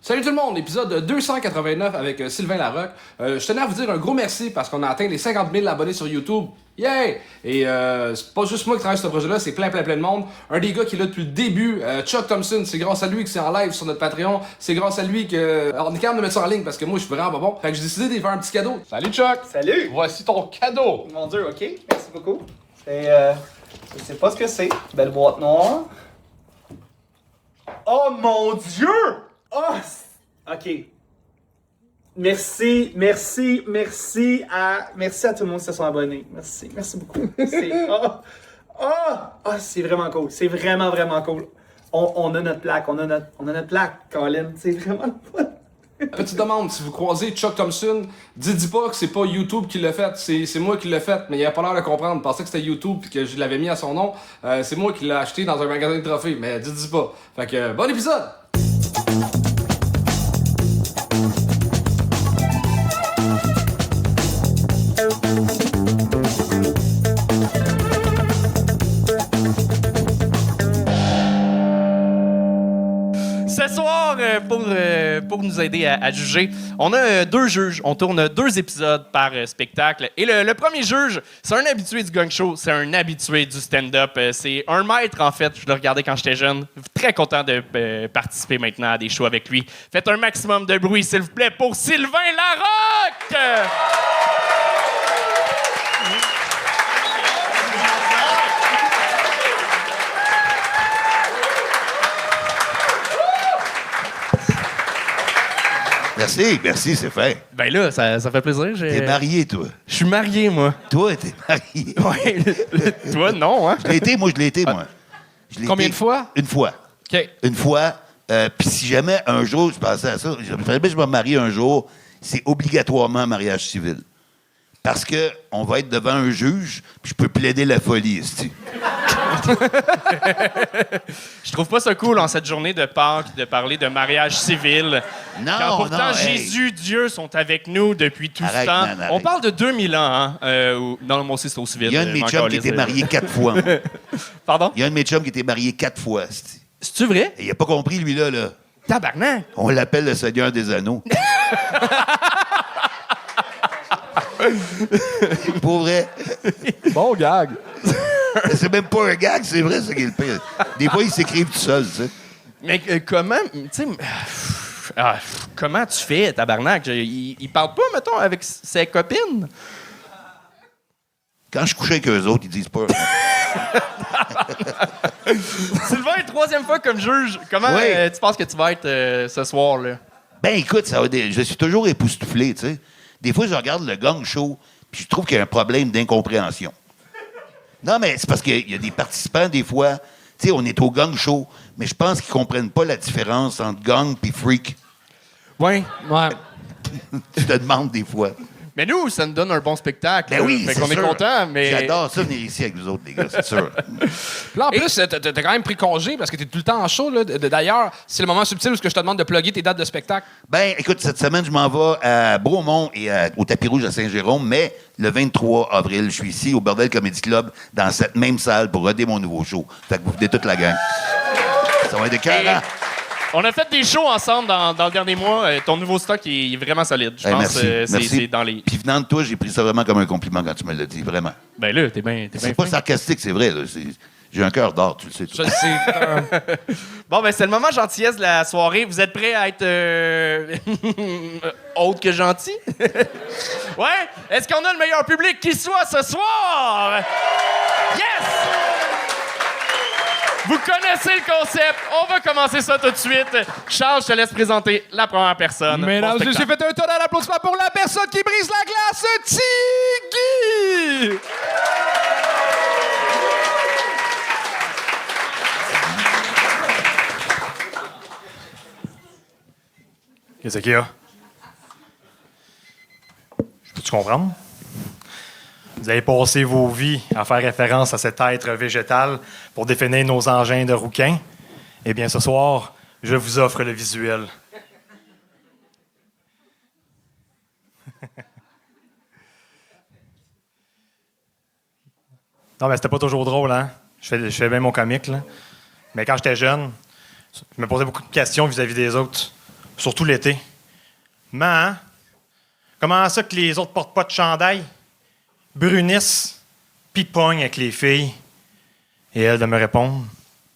Salut tout le monde, épisode 289 avec Sylvain Larocque. Je tenais à vous dire un gros merci parce qu'on a atteint les 50 000 abonnés sur YouTube. Yeah! Et c'est pas juste moi qui travaille sur ce projet-là, c'est plein de monde. Un des gars qui est là depuis le début, Chuck Thompson, c'est grâce à lui que c'est en live sur notre Patreon. C'est grâce à lui que... Alors, on est capable de mettre ça en ligne parce que moi, je suis vraiment pas bon. Fait que j'ai décidé de lui faire un petit cadeau. Salut Chuck! Salut! Voici ton cadeau! Mon Dieu, ok, merci beaucoup. C'est, je sais pas ce que c'est. Belle boîte noire. Oh mon Dieu! Oh! Ok. Merci à tout le monde qui se sont abonnés. Merci beaucoup. C'est vraiment cool. C'est vraiment cool. On a notre plaque, on a notre plaque, Colin. C'est vraiment le fun. Petite demande, si vous croisez Chuck Thompson, dis pas que c'est pas YouTube qui l'a fait, c'est moi qui l'ai fait, mais il a pas l'air de comprendre. Il pensait que c'était YouTube et que je l'avais mis à son nom. C'est moi qui l'ai acheté dans un magasin de trophées, mais dis pas. Fait que, bon épisode! Ce soir, pour nous aider à juger, on a deux juges. On tourne 2 épisodes par spectacle. Et le premier juge, c'est un habitué du gang show. C'est un habitué du stand-up. C'est un maître, en fait. Je le regardais quand j'étais jeune. Très content de participer maintenant à des shows avec lui. Faites un maximum de bruit, s'il vous plaît, pour Sylvain Larocque! Merci, c'est fait. Ben là, ça fait plaisir. T'es marié, toi. Je suis marié, moi. Toi, t'es marié. Ouais. Toi, non, hein? Je l'ai été, moi. Je l'ai Combien été de fois? Une fois. OK. Une fois. Puis si jamais un jour, je pensais à ça, si jamais je me marie un jour, c'est obligatoirement un mariage civil. Parce que on va être devant un juge, puis je peux plaider la folie, esti. Je trouve pas ça cool en cette journée de Pâques de parler de mariage civil. Non, quand pourtant non, hey. Jésus, Dieu sont avec nous depuis tout Arrête, ce temps. man, arrête. On parle de 2000 ans, hein? Non, moi aussi c'est au civil. Il y a un de mes chums qui était marié 4 fois. Pardon? Il y a un de mes chums qui était marié 4 fois, esti. C'est-tu vrai? Et il a pas compris, lui, là. Tabarnak! On l'appelle le Seigneur des Anneaux. Pour vrai. Bon gag! C'est même pas un gag, c'est vrai, ça qui est le pire. Des fois, ils s'écrivent tout seuls, tu sais. Mais comment, tu sais, comment tu fais, tabarnak? Il parle pas, mettons, avec ses copines? Quand je couche avec eux autres, ils disent pas. Sylvain, 3e fois comme juge. Comment Oui. Tu penses que tu vas être ce soir, là? Ben écoute, je suis toujours époustouflé, tu sais. Des fois, je regarde le gang show, puis je trouve qu'il y a un problème d'incompréhension. Non, mais c'est parce qu'il y a des participants, des fois, tu sais, on est au gang show, mais je pense qu'ils comprennent pas la différence entre gang et freak. Ouais. Tu te demandes des fois. Mais nous, ça nous donne un bon spectacle. Ben oui, fait c'est qu'on est sûr. content, mais... J'adore ça venir ici avec vous autres, les gars, c'est sûr. Puis là, en plus, t'as quand même pris congé parce que t'es tout le temps en show. Là. D'ailleurs, c'est le moment subtil où je te demande de plugger tes dates de spectacle. Ben, écoute, cette semaine, je m'en vais à Bromont et au Tapis Rouge à Saint-Jérôme, mais le 23 avril, je suis ici au Bordel Comedy Club, dans cette même salle, pour roder mon nouveau show. Fait que vous venez toute la gang. Ça va être écœurant. On a fait des shows ensemble dans le dernier mois. Ton nouveau stock est vraiment solide. Je pense que merci. c'est dans les... Puis venant de toi, j'ai pris ça vraiment comme un compliment quand tu me l'as dit, vraiment. Ben là, t'es bien C'est pas fin. sarcastique, c'est vrai. Là. J'ai un cœur d'or, tu le sais. Je le sais. Bon, ben c'est le moment gentillesse de la soirée. Vous êtes prêts à être autre que gentil? Ouais? Est-ce qu'on a le meilleur public qui soit ce soir? Yes! Vous connaissez le concept. On va commencer ça tout de suite. Charles, je te laisse présenter la première personne. Mesdames Bon et messieurs, spectacle. faites un tonnerre d'applaudissements pour la personne qui brise la glace, Tiggy! Qu'est-ce qu'il y a? Peux-tu comprendre? Vous avez passé vos vies à faire référence à cet être végétal pour définir nos engins de rouquins. Eh bien, ce soir, je vous offre le visuel. Non, mais c'était pas toujours drôle, hein? Je fais bien mon comique, là. Mais quand j'étais jeune, je me posais beaucoup de questions vis-à-vis des autres. Surtout l'été. Mais, hein? Comment ça que les autres portent pas de chandail? Brunissent, pis pognent avec les filles. Et elle de me répondre.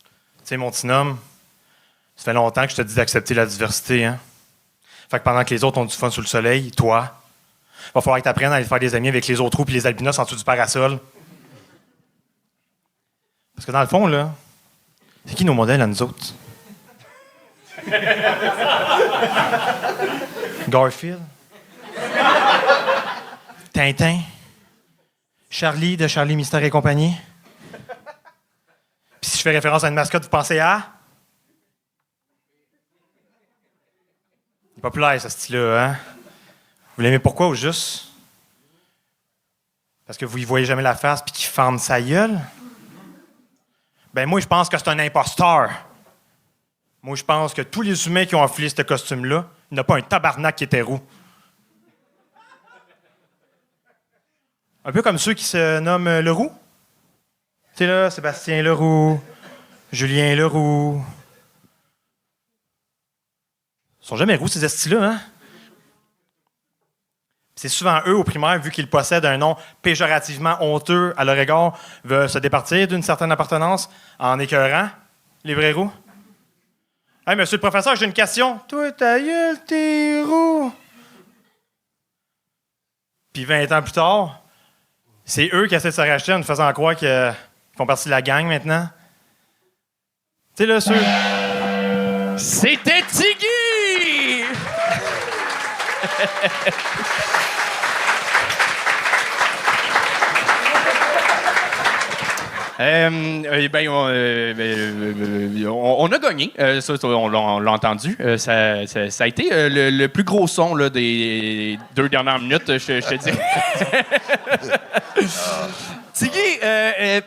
Tu sais, mon petit homme, ça fait longtemps que je te dis d'accepter la diversité, hein? Fait que pendant que les autres ont du fun sous le soleil, toi, va falloir que tu apprennes à aller faire des amis avec les autres trous et les albinos en dessous du parasol. Parce que dans le fond, là, c'est qui nos modèles à nous autres? Garfield? Tintin? Charlie de Charlie Mystère et compagnie? Puis si je fais référence à une mascotte, vous pensez à? Il est populaire, ce style-là, hein? Vous l'aimez pourquoi ou juste? Parce que vous y voyez jamais la face puis qu'il ferme sa gueule? Ben moi, je pense que c'est un imposteur. Moi, je pense que tous les humains qui ont enfilé ce costume-là, il n'y a pas un tabarnak qui était roux. Un peu comme ceux qui se nomment Leroux. Tu sais là, Sébastien Leroux, Julien Leroux. Ils sont jamais roux, ces estis-là, hein? C'est souvent eux, au primaire, vu qu'ils possèdent un nom péjorativement honteux à leur égard, veulent se départir d'une certaine appartenance en écœurant les vrais roux. Hey, monsieur le professeur, j'ai une question. Toi, ta gueule, t'es roux. Puis 20 ans plus tard, c'est eux qui essaient de se racheter en nous faisant croire qu'ils font partie de la gang maintenant. Tu sais, là, ceux... C'était Tiggy! On a gagné, ça, on l'a entendu. Ça a été le plus gros son là, des 2 dernières minutes, je te dis. Tiggy,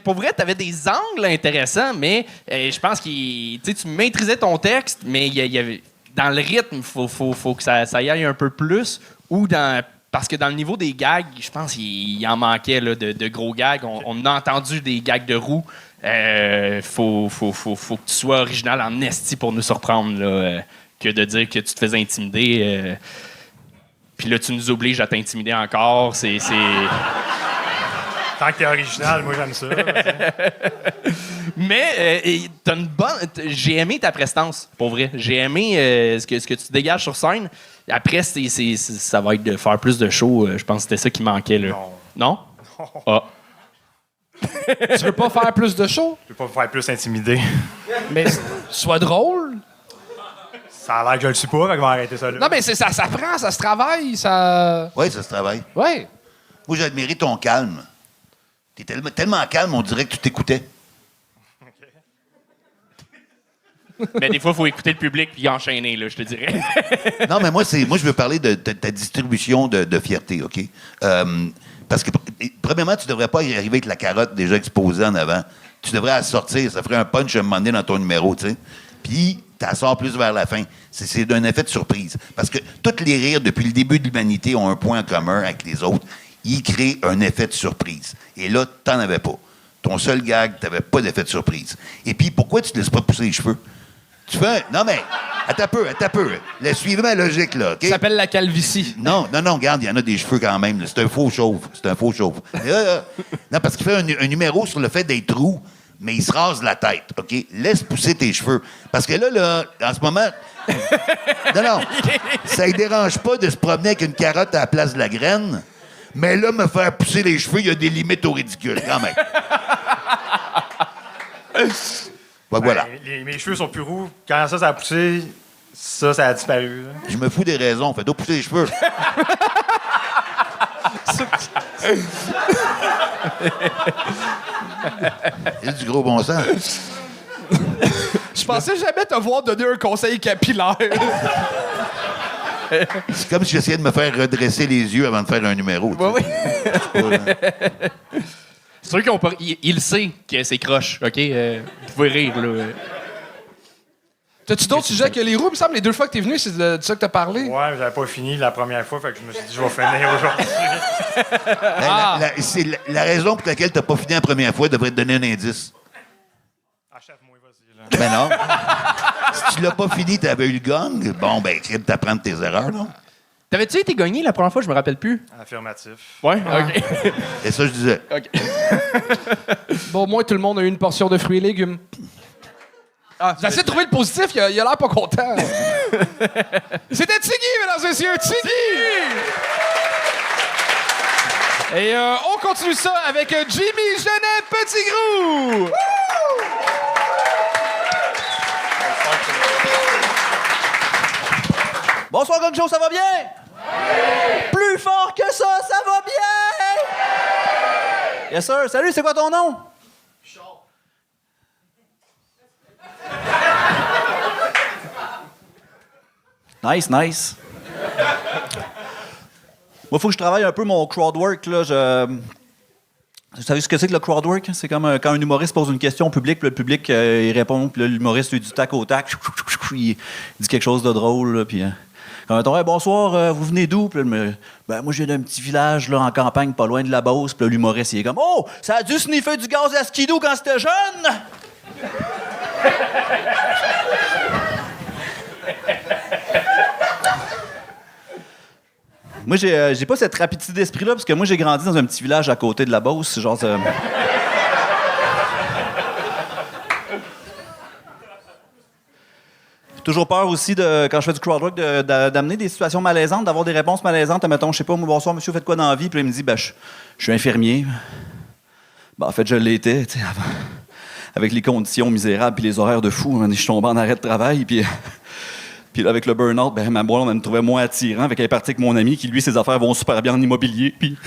pour vrai, tu avais des angles intéressants, mais je pense que tu maîtrisais ton texte, mais il y avait, dans le rythme, il faut que ça y aille un peu plus, ou parce que dans le niveau des gags, je pense qu'il en manquait là, de gros gags. On a entendu des gags de roue. Faut que tu sois original en esti pour nous surprendre, là, que de dire que tu te fais intimider. Puis là, tu nous obliges à t'intimider encore. C'est... Tant que t'es original, moi, j'aime ça. Mais t'as une bonne... J'ai aimé ta prestance, pour vrai. J'ai aimé ce que tu dégages sur scène. Après, ça va être de faire plus de show. Je pense que c'était ça qui manquait. Là. Non. Non? Ah. Tu veux pas faire plus de show? Je peux pas me faire plus intimider. Mais sois drôle. Ça a l'air que je le suis pas, fait qu'on va arrêter ça là. Non, mais ça s'apprend, ça se travaille, ça... Oui, ça se travaille. Ouais. Moi, j'ai admiré ton calme. T'es tellement calme, on dirait que tu t'écoutais. Mais des fois, il faut écouter le public puis enchaîner, là, je te dirais. Non, mais moi, je veux parler de ta distribution de fierté, OK? Parce que, premièrement, tu devrais pas y arriver avec la carotte déjà exposée en avant. Tu devrais la sortir. Ça ferait un punch à un moment donné dans ton numéro, tu sais. Puis, tu la sors plus vers la fin. C'est un effet de surprise. Parce que tous les rires, depuis le début de l'humanité, ont un point en commun avec les autres. Ils créent un effet de surprise. Et là, t'en avais pas. Ton seul gag, t'avais pas d'effet de surprise. Et puis, pourquoi tu te laisses pas pousser les cheveux? Tu fais... Non, mais... Attends un peu. Suivez ma logique, là, OK? Ça s'appelle la calvitie. Non, regarde, il y en a des cheveux quand même. Là. C'est un faux chauve. Non, parce qu'il fait un numéro sur le fait d'être roux, mais il se rase la tête, OK? Laisse pousser tes cheveux. Parce que là, en ce moment... Non, ça ne dérange pas de se promener avec une carotte à la place de la graine, mais là, me faire pousser les cheveux, il y a des limites au ridicule, quand même. Voilà. Mes cheveux sont plus roux. Quand ça a poussé, ça a disparu. Là. Je me fous des raisons. Fais-toi pousser les cheveux. C'est du gros bon sens. Je pensais jamais te voir donner un conseil capillaire. C'est comme si j'essayais de me faire redresser les yeux avant de faire un numéro. Oui. C'est sûr qu'on il sait que c'est croche, OK? Vous pouvez rire, là. T'as-tu d'autres sujets que les roues? Il me semble les 2 fois que t'es venu, c'est de ça que t'as parlé. Ouais, j'avais pas fini la première fois, fait que je me suis dit, je vais finir aujourd'hui. C'est la raison pour laquelle t'as pas fini la première fois devrait te donner un indice. Achète-moi, vas-y. Là. Ben non. tu l'as pas fini, t'avais eu le gong. Bon, ben, tu t'apprends de tes erreurs, non? T'avais-tu été gagné la première fois? Je me rappelle plus. Affirmatif. Ouais, OK. C'est ça que je disais. OK. Bon, au moins, tout le monde a eu une portion de fruits et légumes. Ah, J'essaie de trouver le positif, il a l'air pas content. C'était Tiggy, mesdames et messieurs, Tiggy! Et on continue ça avec Jimmy Genet Petitgrou! Bonsoir, Gang Show, ça va bien? Oui! Plus fort que ça va bien? Yes, sir. Salut, c'est quoi ton nom? Nice, nice. Moi, il faut que je travaille un peu mon crowdwork, là. Vous savez ce que c'est que le crowdwork? C'est comme quand un humoriste pose une question au public, puis le public, il répond, puis là, l'humoriste lui dit du tac au tac, il dit quelque chose de drôle, là, puis... Quand on dit, bonsoir, vous venez d'où? Puis là, moi, je viens d'un petit village là, en campagne, pas loin de la Beauce. Puis là, l'humoriste, il est comme, oh, ça a dû sniffer du gaz à skidoo quand c'était jeune! Moi, j'ai pas cette rapidité d'esprit-là, parce que moi, j'ai grandi dans un petit village à côté de la Beauce. Genre, toujours peur aussi, quand je fais du crowdwork, d'amener des situations malaisantes, d'avoir des réponses malaisantes. Mettons, je sais pas, moi, bonsoir, monsieur, faites quoi dans la vie? Puis là, il me dit, je suis infirmier. En fait, je l'étais, tu sais, avant. Avec les conditions misérables puis les horaires de fou. Je suis tombé en arrêt de travail, puis là, avec le burn-out, ma blonde, elle me trouvait moins attirant. Avec elle est partie avec mon ami, qui, lui, ses affaires vont super bien en immobilier, puis...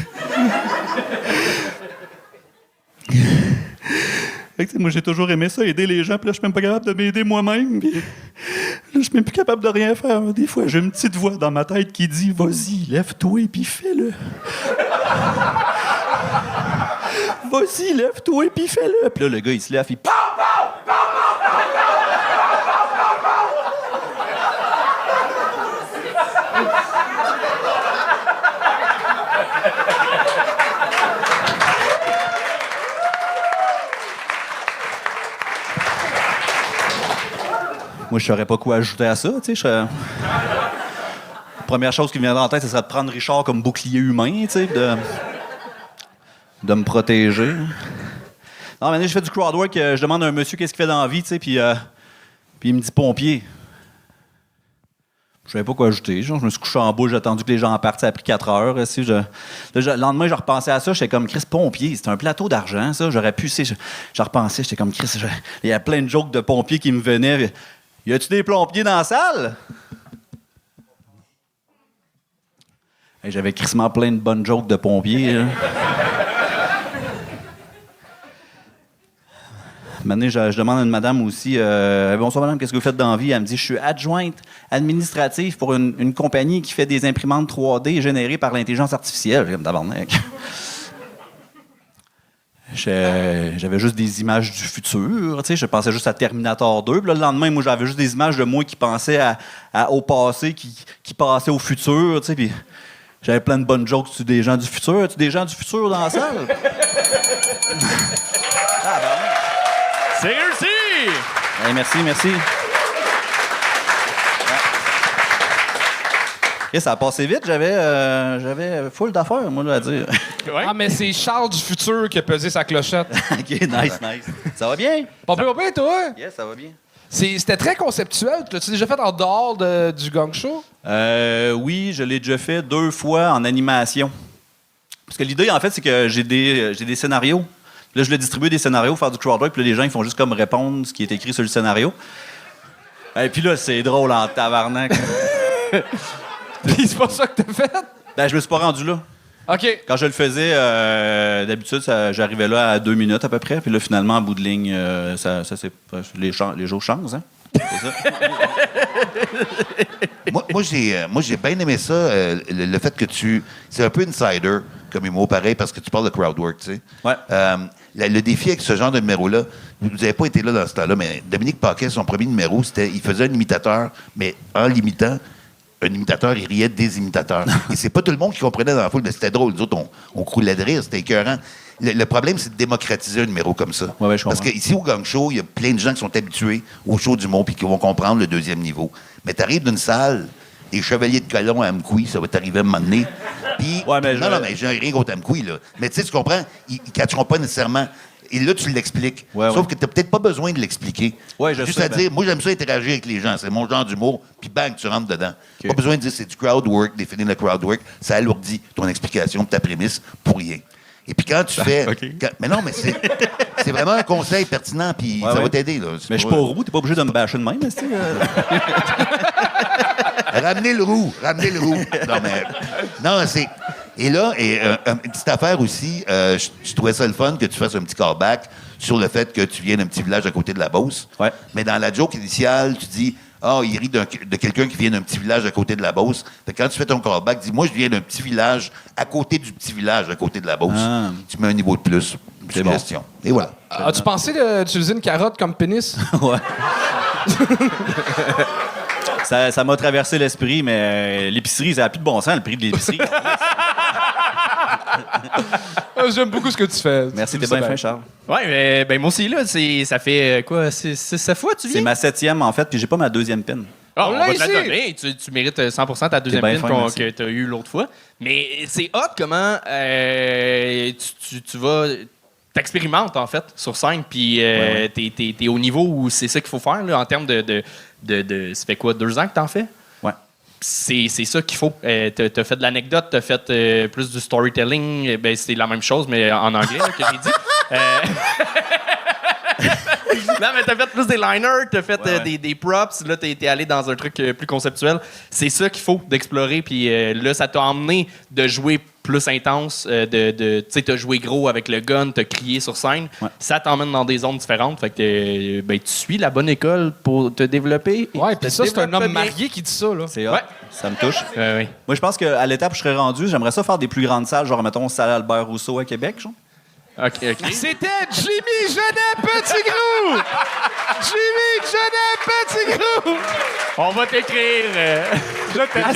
Moi, j'ai toujours aimé ça, aider les gens, puis là, je suis même pas capable de m'aider moi-même, puis là, je suis même plus capable de rien faire. Des fois, j'ai une petite voix dans ma tête qui dit « Vas-y, lève-toi, puis fais-le. » Vas-y, lève-toi, puis fais-le. Puis là, le gars, il se lève, il... Moi, je saurais pas quoi ajouter à ça, tu sais. Première chose qui me viendrait en tête, ce serait de prendre Richard comme bouclier humain, tu sais, de me protéger. Non, maintenant, je fais du crowdwork, je demande à un monsieur qu'est-ce qu'il fait dans la vie, tu sais, puis il me dit pompier. Je savais pas quoi ajouter. Genre, je me suis couché en bas, j'ai attendu que les gens partent, ça a pris 4 heures. Le lendemain, je repensais à ça, j'étais comme Chris pompier, c'était un plateau d'argent, ça. J'aurais pu, je repensais, j'étais comme Chris. Il y a plein de jokes de pompiers qui me venaient. Y a-tu des plombiers dans la salle? Hey, j'avais crissement plein de bonnes jokes de pompiers. Là. Maintenant, je demande à une madame aussi, bonsoir madame, qu'est-ce que vous faites dans la vie? Elle me dit, je suis adjointe administrative pour une compagnie qui fait des imprimantes 3D générées par l'intelligence artificielle. J'ai comme tabarnak. J'avais juste des images du futur, tu sais, je pensais juste à Terminator 2. Puis là, le lendemain, moi, j'avais juste des images de moi qui pensais au passé, qui passait au futur, tu sais, puis j'avais plein de bonnes jokes sur des gens du futur. As-tu des gens du futur dans la salle? C'est réussi! Hey, merci. Et ça a passé vite, j'avais full d'affaires, moi, là, à dire. Ouais. Ah, mais c'est Charles du futur qui a pesé sa clochette. OK, nice. Ça va bien? Pas pire, toi? Yes, ça va bien. C'était très conceptuel. L'as-tu déjà fait en dehors du gang show? Oui, je l'ai déjà fait 2 fois en animation. Parce que l'idée, en fait, c'est que j'ai des scénarios. Là, je le distribue des scénarios, faire du crowdwork, puis là, les gens, ils font juste comme répondre ce qui est écrit sur le scénario. Et puis là, c'est drôle en tabarnak. Puis c'est pas ça que t'as fait? Je me suis pas rendu là. OK. Quand je le faisais, d'habitude, j'arrivais là à 2 minutes à peu près. Puis là, finalement, en bout de ligne, les jours changent, hein? C'est ça. moi, j'ai bien aimé ça, le fait que c'est un peu insider comme humour, pareil, parce que tu parles de crowdwork, tu sais. Ouais. Le défi avec ce genre de numéro-là, vous n'avez pas été là dans ce temps-là, mais Dominique Paquet, son premier numéro, il faisait un imitateur, mais en l'imitant, un imitateur, il riait des imitateurs. Et c'est pas tout le monde qui comprenait dans la foule, mais c'était drôle. Nous autres, on croulait de rire, c'était écœurant. Le problème, c'est de démocratiser un numéro comme ça. Ouais, je Parce comprends. qu'ici, au Gang Show, il y a plein de gens qui sont habitués au show du monde puis qui vont comprendre le deuxième niveau. Mais t'arrives d'une salle, des chevaliers de colon à Amkoui, ça va t'arriver à un moment donné. Puis, Ouais, mais non, mais j'ai rien contre Amkoui, là. Mais tu sais, tu comprends, ils ne catcheront pas nécessairement. Et là, tu l'expliques. Ouais, Sauf ouais. que tu n'as peut-être pas besoin de l'expliquer. Ouais, je Juste sais, à dire, moi, j'aime ça interagir avec les gens. C'est mon genre d'humour. Puis bang, tu rentres dedans. Pas besoin de dire c'est du crowd work, définir le crowd work. Ça alourdit ton explication, ta prémisse pour rien. Et puis quand tu fais... mais non, mais c'est vraiment un conseil pertinent, puis Ouais, ça va ouais. t'aider. Là. C'est Mais je suis pas roux, t'es pas obligé de me bâcher de même, mais Ramenez le roux. Non, c'est... Et là, une petite affaire aussi, je trouvais ça le fun que tu fasses un petit callback sur le fait que tu viens d'un petit village à côté de la Beauce. Ouais. Mais dans la joke initiale, tu dis « Ah, il rit de quelqu'un qui vient d'un petit village à côté de la Beauce. » Fait que quand tu fais ton callback, dis « Moi, je viens d'un petit village à côté du petit village à côté de la Beauce. Ah. Tu mets un niveau de plus. C'est bon. Question. Et voilà. As-tu pensé d'utiliser une carotte comme pénis? ouais. Ça m'a traversé l'esprit, mais l'épicerie, ça n'a plus de bon sens, le prix de l'épicerie. J'aime beaucoup ce que tu fais. Merci, t'es bien fin, Charles. Ouais, mais ben, moi aussi, là, ça fait quoi? C'est 7 fois, tu C'est viens? ma 7e, en fait, puis j'ai pas ma 2e pin. Ah, On on l'a va te la ici. donner. Tu mérites 100% ta deuxième bien pin fin, merci. que tu as eu l'autre fois. Mais c'est hot comment tu vas... T'expérimentes, en fait, sur scène, puis t'es au niveau où c'est ça qu'il faut faire, là, en termes de ça fait quoi, 2 ans que t'en fais? Ouais. C'est ça qu'il faut. T'as fait de l'anecdote, t'as fait plus du storytelling. Ben, c'est la même chose, mais en anglais, là, que j'ai dit. Non, mais t'as fait plus des liners, t'as fait des props. Là, t'es allé dans un truc plus conceptuel. C'est ça qu'il faut d'explorer. Puis là, ça t'a emmené de jouer plus intense. Tu sais, t'as joué gros avec le gun, t'as crié sur scène. Ouais. Ça t'emmène dans des zones différentes. Fait que ben, tu suis la bonne école pour te développer. Ouais, puis ça, c'est un homme bien. marié qui dit ça, là. C'est hot. Ouais. Ça me touche. Oui. Moi, je pense qu'à l'étape où je serais rendu, j'aimerais ça faire des plus grandes salles, genre, mettons, salle Albert Rousseau à Québec, genre. OK. C'était Jimmy Genet Petitgrou! Jimmy Genet Petitgrou! On va t'écrire. Je t'aime.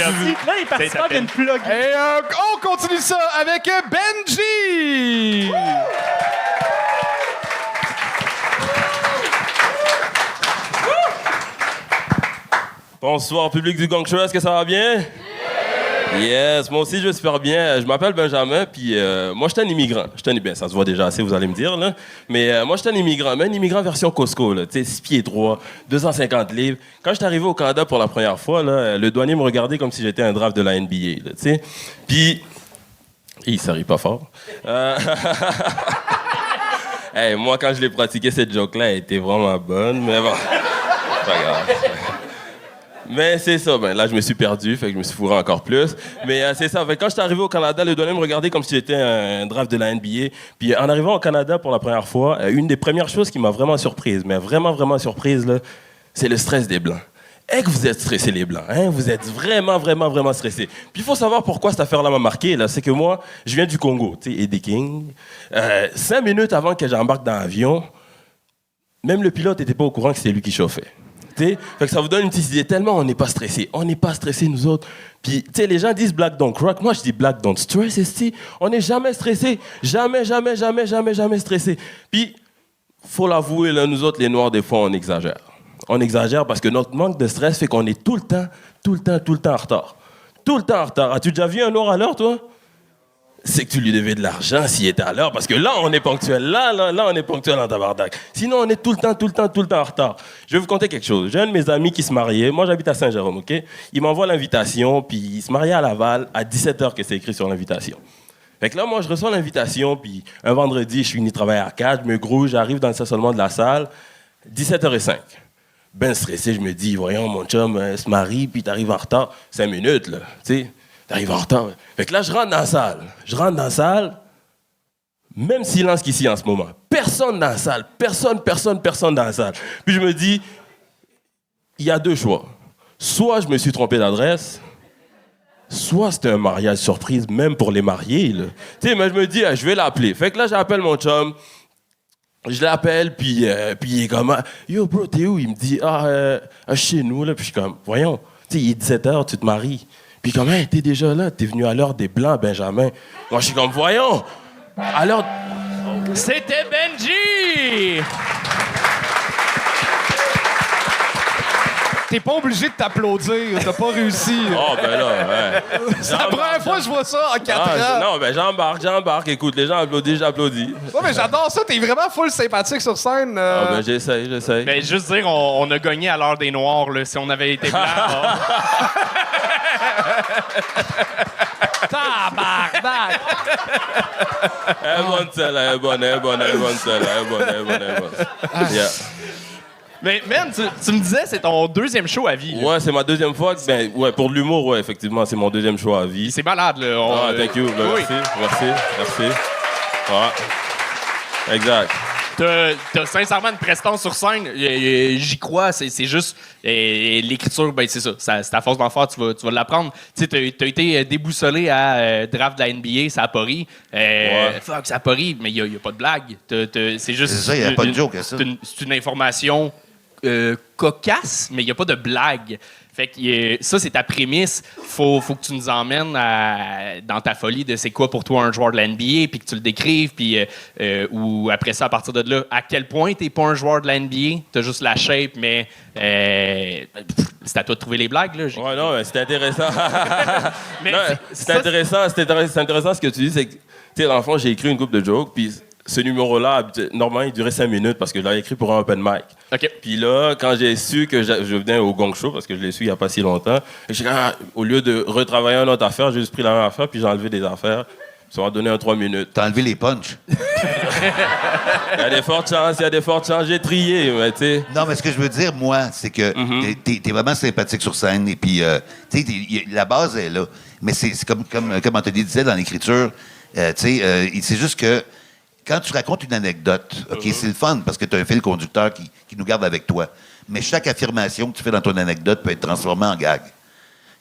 Là, il participe d'une plug. Et on continue ça avec Benji! Bonsoir, public du Gang Show, est-ce que ça va bien? Yes, moi aussi je vais super bien. Je m'appelle Benjamin, puis moi je suis un immigrant. Bien, ça se voit déjà assez, vous allez me dire, là. Mais moi je suis un immigrant, mais un immigrant version Costco, là. Tu sais, 6 pieds droits, 250 livres. Quand je suis arrivé au Canada pour la première fois, là, le douanier me regardait comme si j'étais un draft de la NBA, là, tu sais. Puis, ça rit pas fort. Hey, moi quand je l'ai pratiqué, cette joke-là, elle était vraiment bonne, mais bon, c'est pas grave. Mais c'est ça, ben là je me suis perdu, fait que je me suis fourré encore plus. Mais c'est ça, fait que quand je suis arrivé au Canada, le douanier me regardait comme si j'étais un draft de la NBA. Puis en arrivant au Canada pour la première fois, une des premières choses qui m'a vraiment surprise, mais vraiment, vraiment surprise, là, c'est le stress des Blancs. Que vous êtes stressés, les Blancs, hein? Vous êtes vraiment, vraiment, vraiment stressés. Puis il faut savoir pourquoi cette affaire-là m'a marqué, là. C'est que moi, je viens du Congo, tu sais, Eddie King. 5 minutes avant que j'embarque dans l'avion, même le pilote n'était pas au courant que c'était lui qui chauffait. T'sais? Fait que ça vous donne une petite idée. Tellement on n'est pas stressé. On n'est pas stressé, nous autres. Puis, tu sais, les gens disent Black don't rock. Moi, je dis Black don't stress, esti. On n'est jamais stressé. Jamais, jamais, jamais, jamais, jamais stressé. Puis, faut l'avouer, là, nous autres, les Noirs, des fois, on exagère. On exagère parce que notre manque de stress fait qu'on est tout le temps en retard. Tout le temps en retard. As-tu déjà vu un Noir à l'heure, toi? C'est que tu lui devais de l'argent s'il était à l'heure, parce que là, on est ponctuel. Là, on est ponctuel en tabarnak. Sinon, on est tout le temps en retard. Je vais vous conter quelque chose. J'ai un de mes amis qui se mariait. Moi, j'habite à Saint-Jérôme, OK? Il m'envoie l'invitation, puis il se mariait à Laval à 17h que c'est écrit sur l'invitation. Fait que là, moi, je reçois l'invitation, puis un vendredi, je suis venu travailler à 4, je me grouille, j'arrive dans le stationnement de la salle, 17h05. Ben stressé, je me dis, voyons, mon chum se marie, puis t'arrives en retard. 5 minutes, là, tu sais. T'arrives en retard. Fait que là, je rentre dans la salle. Même silence qu'ici en ce moment. Personne dans la salle. Personne dans la salle. Puis je me dis, il y a 2 choix. Soit je me suis trompé d'adresse, soit c'était un mariage surprise, même pour les mariés. Tu sais, mais je me dis, je vais l'appeler. Fait que là, j'appelle mon chum. Je l'appelle, puis il est comme, yo, bro, t'es où? Il me dit, chez nous, là. Puis je suis comme, voyons. sais, il est 17h, tu te maries. Puis comment t'es déjà là? T'es venu à l'heure des Blancs, Benjamin. Moi, je suis comme, voyons! À l'heure... C'était Benji! T'es pas obligé de t'applaudir, t'as pas réussi. Oh, ben là, ouais. C'est la première fois que je vois ça en 4 ans. Non, ben j'embarque. Écoute, les gens applaudissent, j'applaudis. Ouais, mais j'adore ça, t'es vraiment full sympathique sur scène. Ah, ben j'essaye. Ben, juste dire, on a gagné à l'heure des Noirs, là, si on avait été blancs. là. Tabarnak! Elle est bonne, celle-là, elle est bonne, celle-là, elle est bonne. Yeah. Mais, man, tu me disais, c'est ton deuxième show à vie. Là. Ouais, c'est ma deuxième fois. Ben, ouais, pour l'humour, ouais, effectivement, c'est mon deuxième show à vie. C'est malade, là. Ah, thank you. Ben, oui. Merci. Ouais. Exact. T'as sincèrement une prestance sur scène. J'y crois. C'est juste l'écriture, ben c'est ça. C'est à force d'en faire, tu vas l'apprendre. Tu sais, t'as été déboussolé à draft de la NBA, ça a pas ri. Fuck, ça a pas ri, mais il y a pas de blague. C'est juste. C'est ça, il n'y a pas de joke à ça. C'est une information cocasse, mais il n'y a pas de blague. Fait que ça, c'est ta prémisse. Faut que tu nous emmènes dans ta folie de c'est quoi pour toi un joueur de la NBA, puis que tu le décrives, puis ou après ça, à partir de là, à quel point t'es pas un joueur de la NBA, t'as juste la shape, mais c'est à toi de trouver les blagues, là. Ouais, non, c'est intéressant. Mais Non, c'est intéressant ce que tu dis, c'est que, tu sais, dans le fond, j'ai écrit une couple de jokes, puis ce numéro-là, normalement, il durait 5 minutes parce que je l'avais écrit pour un open mic. OK. Puis là, quand j'ai su que je venais au Gong Show, parce que je l'ai su il n'y a pas si longtemps, j'ai dit, au lieu de retravailler une autre affaire, j'ai juste pris la même affaire, puis j'ai enlevé des affaires. Ça m'a donné un 3 minutes. T'as enlevé les punchs. Il y a des fortes chances, j'ai trié, mais tu sais. Non, mais ce que je veux dire, moi, c'est que t'es vraiment sympathique sur scène. Et puis, tu sais, la base est là. Mais c'est comme Anthony disait dans l'écriture, tu sais, c'est juste que quand tu racontes une anecdote, OK, c'est le fun parce que tu as un fil conducteur qui nous garde avec toi. Mais chaque affirmation que tu fais dans ton anecdote peut être transformée en gag.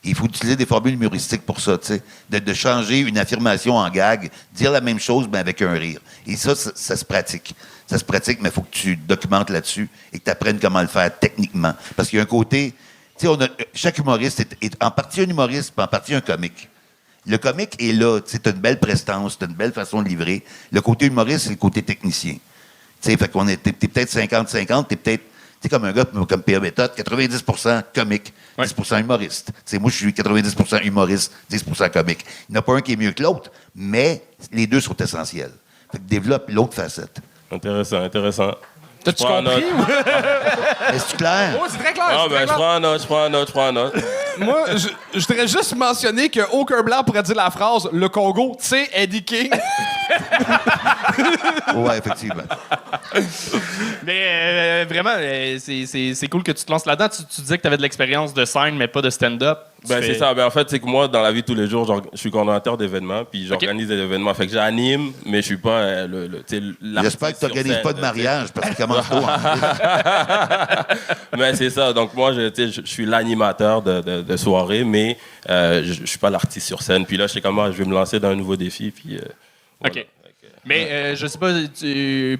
Il faut utiliser des formules humoristiques pour ça, tu sais. De changer une affirmation en gag, dire la même chose, mais avec un rire. Et ça se pratique. Ça se pratique, mais il faut que tu documentes là-dessus et que tu apprennes comment le faire techniquement. Parce qu'il y a un côté... Tu sais, chaque humoriste est en partie un humoriste, puis en partie un comique. Le comique est là, tu sais, t'as une belle prestance, t'as une belle façon de livrer. Le côté humoriste, c'est le côté technicien. Tu sais, fait qu'on t'es peut-être 50-50, t'es peut-être, tu sais, comme un gars comme P.A. Méthode, 90% comique, 10% humoriste. Tu sais, moi, je suis 90% humoriste, 10% comique. Il n'y en a pas un qui est mieux que l'autre, mais les deux sont essentiels. Fait que développe l'autre facette. Intéressant. T'as-tu compris? Est-ce clair? Oh, c'est très clair. Ah, c'est ben, très je clair. prends en note. Moi, je voudrais juste mentionner qu'aucun blanc pourrait dire la phrase « Le Congo, tu sais, Eddie King ». Oui, effectivement. Mais vraiment, c'est cool que tu te lances là-dedans. Tu disais que tu avais de l'expérience de scène, mais pas de stand-up. Ben, c'est ça. Ben, en fait, c'est que moi, dans la vie de tous les jours, je suis coordonnateur d'événements, puis j'organise des événements. Fait que j'anime, mais je suis pas J'espère que tu n'organises pas de mariage, parce qu'il commence tôt. Mais c'est ça. Donc, moi, je suis l'animateur de soirée, mais je suis pas l'artiste sur scène. Puis là, je sais comment je vais me lancer dans un nouveau défi. Puis, voilà. OK. Mais je sais pas,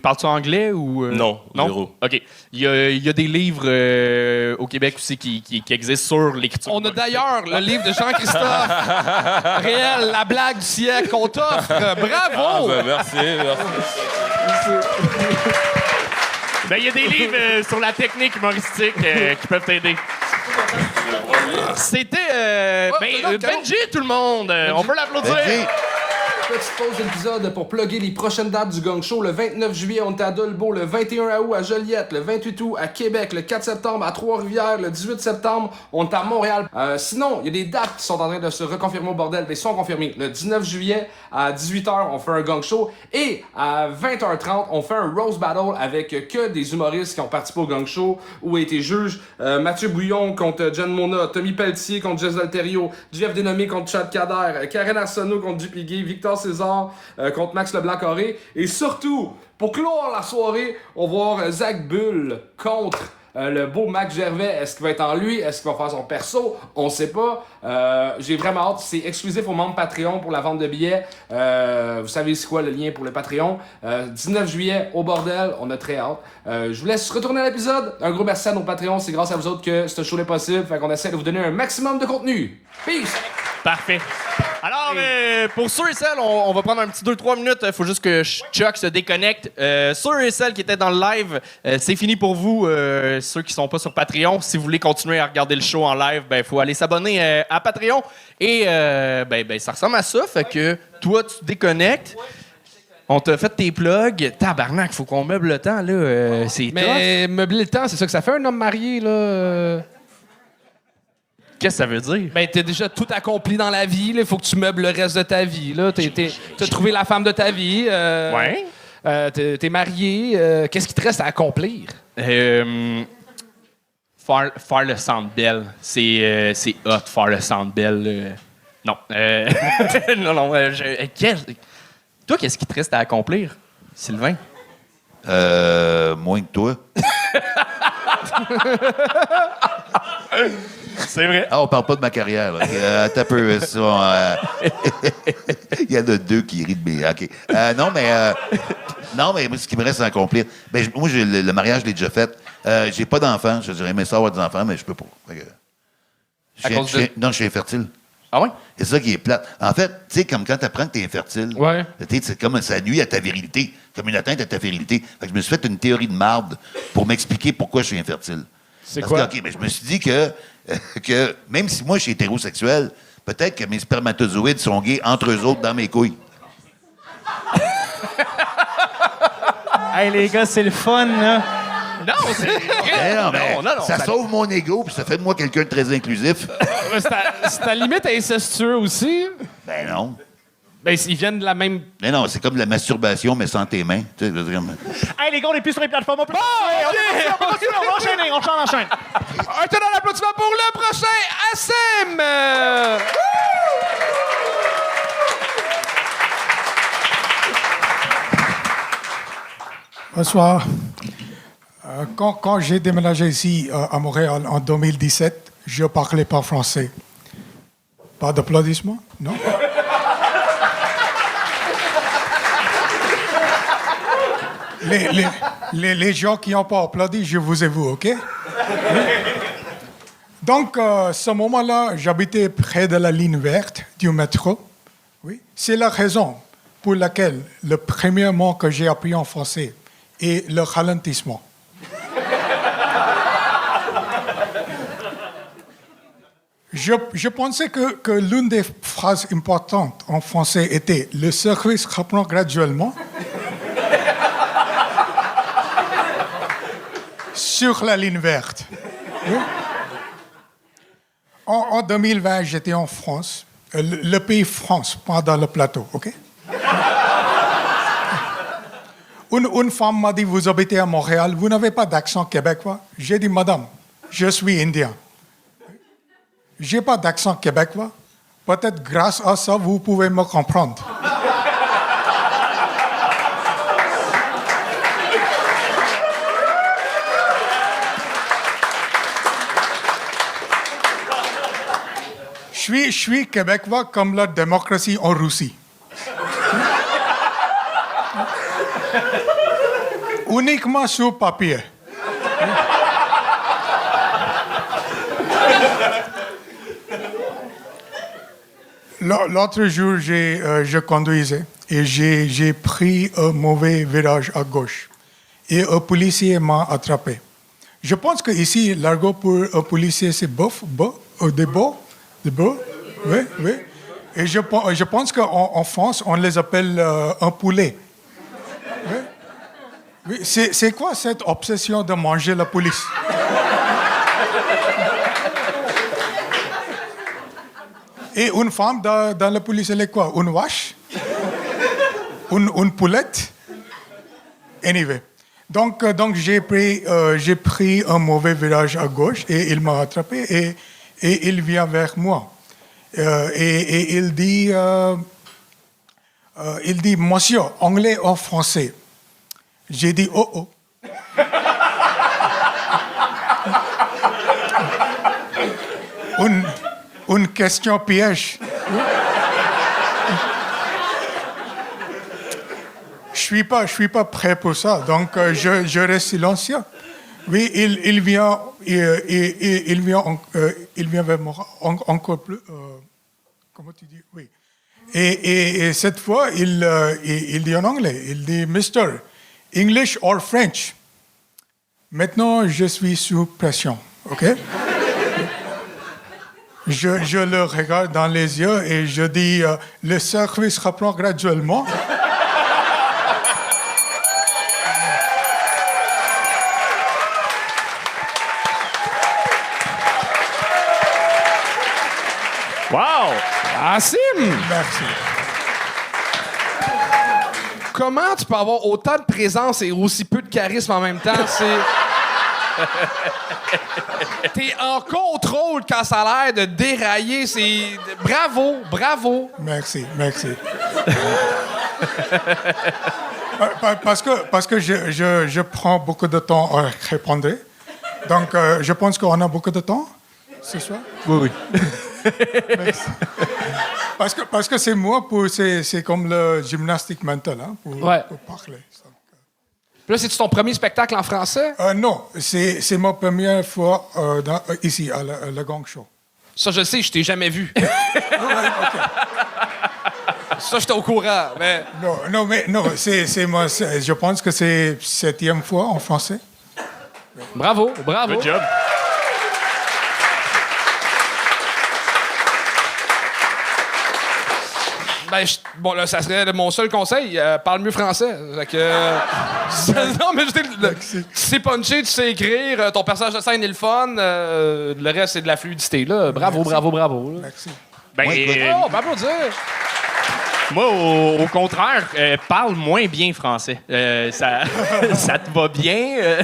parles-tu anglais ou... Non, zéro. OK. Il y a des livres au Québec aussi qui existent sur l'écriture. On a d'ailleurs le livre de Jean-Christophe Réel, la blague du siècle qu'on t'offre. Bravo! Ah, ben, merci. Ben, il y a des livres sur la technique humoristique qui peuvent t'aider. C'était Benji, tout le monde. On peut l'applaudir. Benji. Petite pause d'épisode pour plugger les prochaines dates du Gong Show. Le 29 juillet, on est à Dolbeau. Le 21 août à Joliette. Le 28 août à Québec. Le 4 septembre à Trois-Rivières. Le 18 septembre, on est à Montréal. Sinon, il y a des dates qui sont en train de se reconfirmer au bordel. Mais ils sont confirmés. Le 19 juillet à 18h, on fait un Gong Show. Et à 20h30, on fait un Roast Battle avec que des humoristes qui ont participé au Gong Show ou été juges. Mathieu Bouillon contre Jen Mona. Tommy Pelletier contre Jess Alterio. Jeff Dénommé contre Chad Kader. Karen Arsenault contre JP Gay. Victor César contre Max Leblanc-Corré. Et surtout, pour clore la soirée, on va voir Zach Bull contre Le beau Max Gervais, est-ce qu'il va être en lui? Est-ce qu'il va faire son perso? On sait pas. J'ai vraiment hâte. C'est exclusif aux membres Patreon pour la vente de billets. Vous savez c'est quoi le lien pour le Patreon. 19 juillet au bordel. On a très hâte. Je vous laisse retourner à l'épisode. Un gros merci à nos Patreons. C'est grâce à vous autres que ce show est possible. Fait qu'on essaie de vous donner un maximum de contenu. Peace! Parfait. Alors, pour ceux et celles, on va prendre un petit 2-3 minutes. Il faut juste que Chuck se déconnecte. Ceux et celles qui étaient dans le live, c'est fini pour vous. Ceux qui sont pas sur Patreon, si vous voulez continuer à regarder le show en live, il faut aller s'abonner à Patreon. Et ça ressemble à ça. Fait que toi, tu te déconnectes. On t'a fait tes plugs. Tabarnak, faut qu'on meuble le temps, là. C'est Mais meubler le temps, c'est ça que ça fait un homme marié, là. Qu'est-ce que ça veut dire? Ben, t'as déjà tout accompli dans la vie. Il faut que tu meubles le reste de ta vie. T'as trouvé la femme de ta vie. Ouais. T'es marié. Qu'est-ce qui te reste à accomplir? Faire le Centre Bell. C'est hot, faire le Centre Bell. Non. Non. Toi, qu'est-ce qui te reste à accomplir, Sylvain? Moins que toi. C'est vrai. Ah, on parle pas de ma carrière. Là. Attends un peu. Il y en a deux qui rient de mes... OK. Non, mais moi, ce qui me reste à accomplir... Ben, moi, le mariage, je l'ai déjà fait. J'ai pas d'enfants. J'aurais aimé ça avoir des enfants, mais je peux pas. Non, je suis infertile. Ah ouais? C'est ça qui est plate. En fait, tu sais, comme quand tu apprends que tu es infertile, Ouais. c'est comme ça nuit à ta virilité, comme une atteinte à ta virilité. Fait que je me suis fait une théorie de marde pour m'expliquer pourquoi je suis infertile. C'est Parce quoi? que, OK, mais je me suis dit que même si moi je suis hétérosexuel, peut-être que mes spermatozoïdes sont gays entre eux autres dans mes couilles. Hey, les gars, c'est le fun, là. Non, c'est Non, ça sauve mon ego puis ça fait de moi quelqu'un de très inclusif. C'est à limite incestueux aussi. Ben non. Ben, ils viennent de la même... Mais non, c'est comme de la masturbation, mais sans tes mains. Tu sais, je veux dire, Hey, les gars, on est plus sur les plateformes. On peut on va enchaîner, on enchaîne. Un tonnerre d'applaudissements pour le prochain Assim! Bonsoir. Quand j'ai déménagé ici à Montréal en 2017, je ne parlais pas français. Pas d'applaudissements? Non? Les gens qui n'ont pas applaudi, je vous avoue, OK? Donc, ce moment-là, j'habitais près de la ligne verte du métro. Oui. C'est la raison pour laquelle le premier mot que j'ai appris en français est le ralentissement. Je pensais que l'une des phrases importantes en français était « le service reprend graduellement » sur la ligne verte. Oui. En 2020, j'étais en France, le pays France, pas dans le plateau, OK? Une femme m'a dit « Vous habitez à Montréal, vous n'avez pas d'accent québécois ?» J'ai dit « Madame, je suis indien. » J'ai pas d'accent québécois. Peut-être grâce à ça, vous pouvez me comprendre. Je suis québécois comme la démocratie en Russie. Uniquement sur papier. L'autre jour, je conduisais et j'ai pris un mauvais virage à gauche. Et un policier m'a attrapé. Je pense qu'ici, l'argot pour un policier, c'est bof, des beaux, oui. Et je pense qu'en France, on les appelle un poulet. Oui. C'est quoi cette obsession de manger la police? Et une femme dans la police, elle est quoi? Une vache? Une poulette? Anyway. Donc j'ai pris un mauvais virage à gauche et il m'a attrapé et il vient vers moi. Et il dit, monsieur, anglais ou français? J'ai dit, oh. une question piège. Je suis pas prêt pour ça, donc je reste silencieux. Oui, il vient vers moi encore plus. Comment tu dis? Oui. Et cette fois, il dit en anglais, il dit Mister, English or French. Maintenant, je suis sous pression, ok? Je le regarde dans les yeux et je dis le service reprend graduellement. Wow! Asim! Merci. Comment tu peux avoir autant de présence et aussi peu de charisme en même temps? T'es en contrôle quand ça a l'air de dérailler. Bravo, bravo. Merci. Parce que je prends beaucoup de temps à répondre. Donc, je pense qu'on a beaucoup de temps ce soir. Oui. Merci. Parce que c'est moi, c'est comme le gymnastique mental, hein, pour parler. Là, c'est-tu ton premier spectacle en français? Non, c'est ma première fois ici, à la Gang Show. Ça, je le sais, je t'ai jamais vu. Ça, j'étais au courant, mais... Non, je pense que c'est 7e fois en français. Bravo. Good job. Ben, bon, là, ça serait mon seul conseil. Parle mieux français. Fait que, non, mais tu sais puncher, tu sais écrire, ton personnage de scène est le fun. Le reste, c'est de la fluidité. Là. Bravo. Là. Merci. Ben, Oh, on peut applaudir. moi, au contraire, parle moins bien français. Ça te va bien.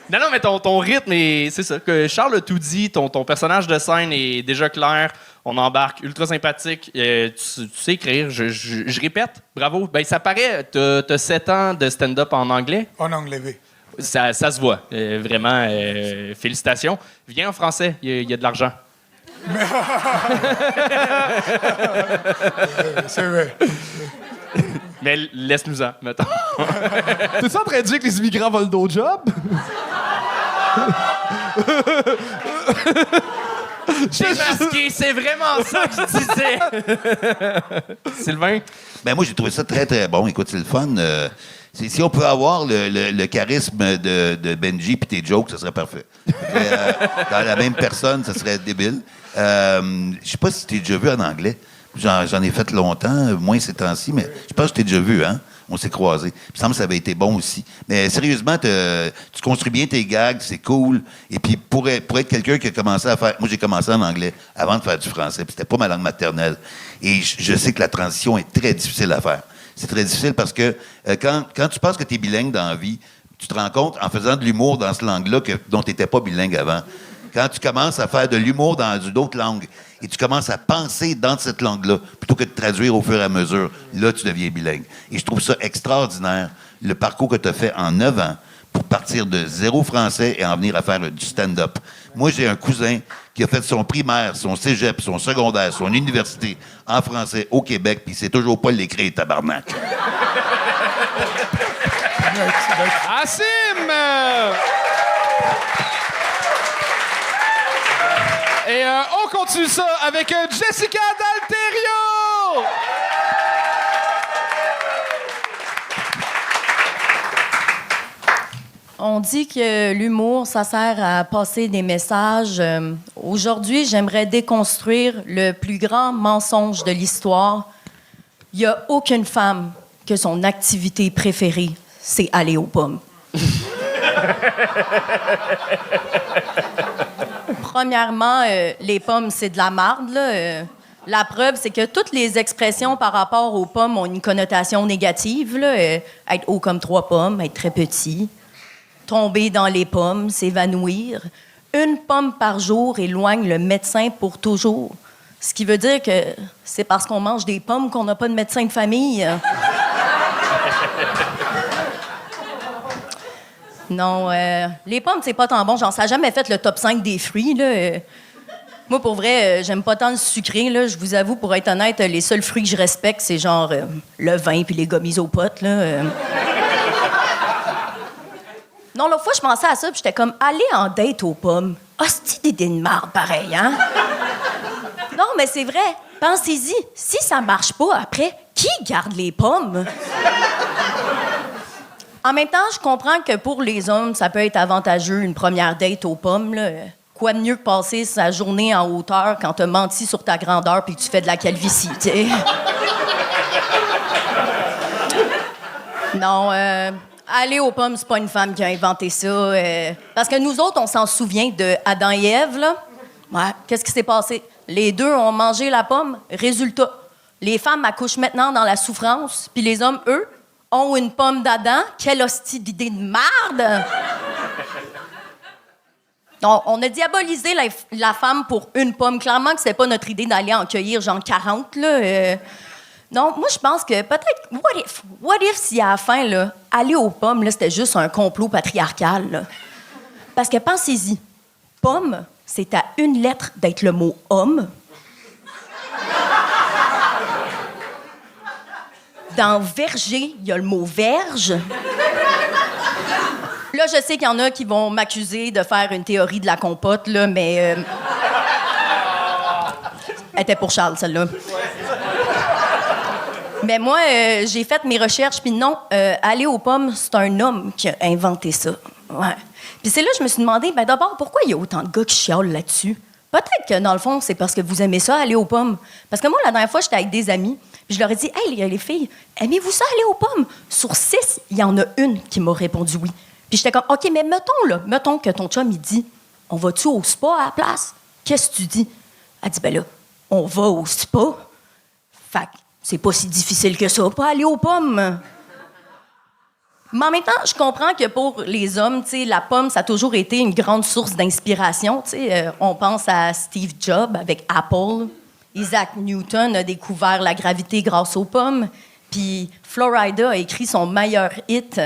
Non, mais ton rythme, c'est ça. Que Charles a tout dit, ton personnage de scène est déjà clair. On embarque, ultra sympathique. Tu sais écrire, je répète, bravo. Ben, ça paraît, t'as 7 ans de stand-up en anglais. En anglais, oui. Ça se voit, vraiment. Félicitations. Viens en français, il y a de l'argent. C'est vrai. Mais laisse-nous-en, mettons. T'es-tu en train de dire que les immigrants volent d'autres jobs? C'est masqué, c'est vraiment ça que je disais. Sylvain? Ben moi, j'ai trouvé ça très, très bon. Écoute, c'est le fun. Si on peut avoir le charisme de Benji puis tes jokes, ça serait parfait. Dans la même personne, ça serait débile. Je sais pas si tu t'es déjà vu en anglais. J'en ai fait longtemps, moins ces temps-ci, mais je pense que je t'ai déjà vu, hein? On s'est croisés. Il me semble que ça avait été bon aussi. Mais sérieusement, tu construis bien tes gags, c'est cool. Et puis, pour être quelqu'un qui a commencé à faire... Moi, j'ai commencé en anglais avant de faire du français, puis c'était pas ma langue maternelle. Et je sais que la transition est très difficile à faire. C'est très difficile parce que quand tu penses que tu es bilingue dans la vie, tu te rends compte, en faisant de l'humour dans cette langue-là, dont tu n'étais pas bilingue avant, quand tu commences à faire de l'humour dans d'autres langues et tu commences à penser dans cette langue-là, plutôt que de traduire au fur et à mesure, là, tu deviens bilingue. Et je trouve ça extraordinaire, le parcours que tu as fait en 9 ans pour partir de zéro français et en venir à faire du stand-up. Moi, j'ai un cousin qui a fait son primaire, son cégep, son secondaire, son université en français au Québec, puis il sait toujours pas l'écrire, tabarnak. Asim! Et on continue ça avec Jessica D'Alterio! On dit que l'humour, ça sert à passer des messages. Aujourd'hui, j'aimerais déconstruire le plus grand mensonge de l'histoire. Il n'y a aucune femme que son activité préférée, c'est aller aux pommes. Premièrement, les pommes, c'est de la marde, là. La preuve, c'est que toutes les expressions par rapport aux pommes ont une connotation négative, là. Être haut comme 3 pommes, être très petit. Tomber dans les pommes, s'évanouir. 1 pomme par jour éloigne le médecin pour toujours. Ce qui veut dire que c'est parce qu'on mange des pommes qu'on n'a pas de médecin de famille. Non, les pommes, c'est pas tant bon. Genre, ça n'a jamais fait le top 5 des fruits, là. Moi, pour vrai, j'aime pas tant le sucré, là. Je vous avoue, pour être honnête, les seuls fruits que je respecte, c'est genre le vin puis les gommis aux potes, là. Non, l'autre fois, je pensais à ça, puis j'étais comme, aller en date aux pommes. Hostie d'idée de marde, pareil, hein? Non, mais c'est vrai. Pensez-y. Si ça marche pas après, qui garde les pommes? En même temps, je comprends que pour les hommes, ça peut être avantageux une première date aux pommes, là. Quoi de mieux que passer sa journée en hauteur quand t'as menti sur ta grandeur puis que tu fais de la calvitie, tu sais? Non, aller aux pommes, c'est pas une femme qui a inventé ça. Parce que nous autres, on s'en souvient de Adam et Ève, là. Ouais, qu'est-ce qui s'est passé? Les deux ont mangé la pomme. Résultat, les femmes accouchent maintenant dans la souffrance, puis les hommes, eux, ont une pomme d'Adam. Quelle hostie d'idée de merde! On a diabolisé la femme pour une pomme. Clairement que c'était pas notre idée d'aller en cueillir genre 40, là. Non, moi, je pense que peut-être... What if si à la fin, là, aller aux pommes, là, c'était juste un complot patriarcal, là? Parce que pensez-y, pomme, c'est à une lettre d'être le mot homme. Dans verger, il y a le mot verge. Là, je sais qu'il y en a qui vont m'accuser de faire une théorie de la compote, là, mais... Elle était pour Charles, celle-là. Mais moi, j'ai fait mes recherches, puis non, aller aux pommes, c'est un homme qui a inventé ça. Ouais. Puis c'est là que je me suis demandé, ben d'abord, pourquoi il y a autant de gars qui chiolent là-dessus? Peut-être que, dans le fond, c'est parce que vous aimez ça, aller aux pommes. Parce que moi, la dernière fois, j'étais avec des amis, puis je leur ai dit, « Hey, les filles, aimez-vous ça, aller aux pommes? » Sur 6, il y en a une qui m'a répondu oui. Puis j'étais comme, OK, mais mettons que ton chum, il dit, « On va-tu au spa à la place? » Qu'est-ce que tu dis? Elle dit, « Ben là, on va au spa. » Fait que c'est pas si difficile que ça, pas aller aux pommes. Mais en même temps, je comprends que pour les hommes, tu sais, la pomme, ça a toujours été une grande source d'inspiration. Tu sais, on pense à Steve Jobs avec Apple. Isaac Newton a découvert la gravité grâce aux pommes. Puis Florida a écrit son meilleur hit.